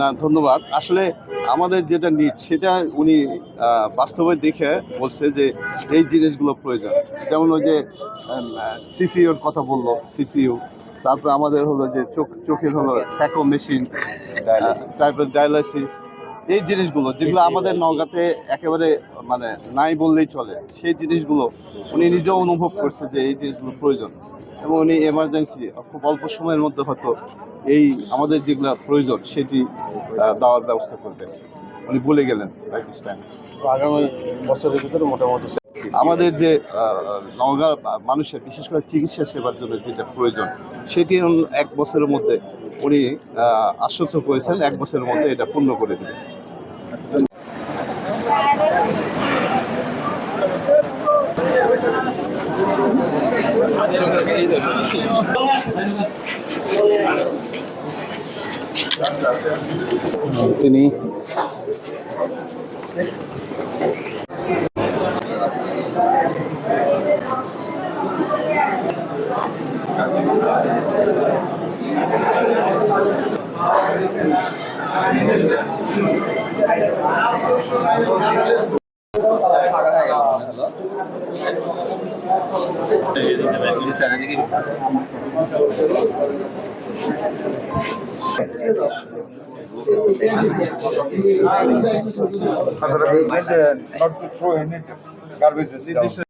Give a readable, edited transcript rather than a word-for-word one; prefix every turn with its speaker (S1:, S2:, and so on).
S1: না, ধন্যবাদ। আসলে আমাদের যেটা নিড সেটা উনি বাস্তবে দেখে বলছে যে এই জিনিসগুলো প্রয়োজন। যেমন ওই যে সিসিউর কথা বললো, সিসিইউ। তারপরে আমাদের হলো যে চোখের হলো ফ্যাকো মেশিন, তারপর ডায়ালাইসিস, এই জিনিসগুলো যেগুলো আমাদের নওগাঁতে একেবারে মানে নাই বললেই চলে, সেই জিনিসগুলো উনি নিজেও অনুভব করছে যে এই জিনিসগুলো প্রয়োজন, এবং উনি এমার্জেন্সি খুব অল্প সময়ের মধ্যে হয়তো এই আমাদের যেগুলো প্রয়োজন সেটি দেওয়ার ব্যবস্থা করবেন। উনি বলে গেলেন বাই দিস টাইম।
S2: আগামী বছরের ভিতরে মোটামুটি
S1: আমাদের যে নওগাঁ মানুষের বিশেষ করে চিকিৎসা সেবার জন্য যেটা প্রয়োজন সেটি 1 বছরের মধ্যে উনি আশ্বস্ত করেছেন 1 বছরের মধ্যে এটা পূর্ণ করে দেবেন।
S2: তিনি
S3: not to throw any garbage.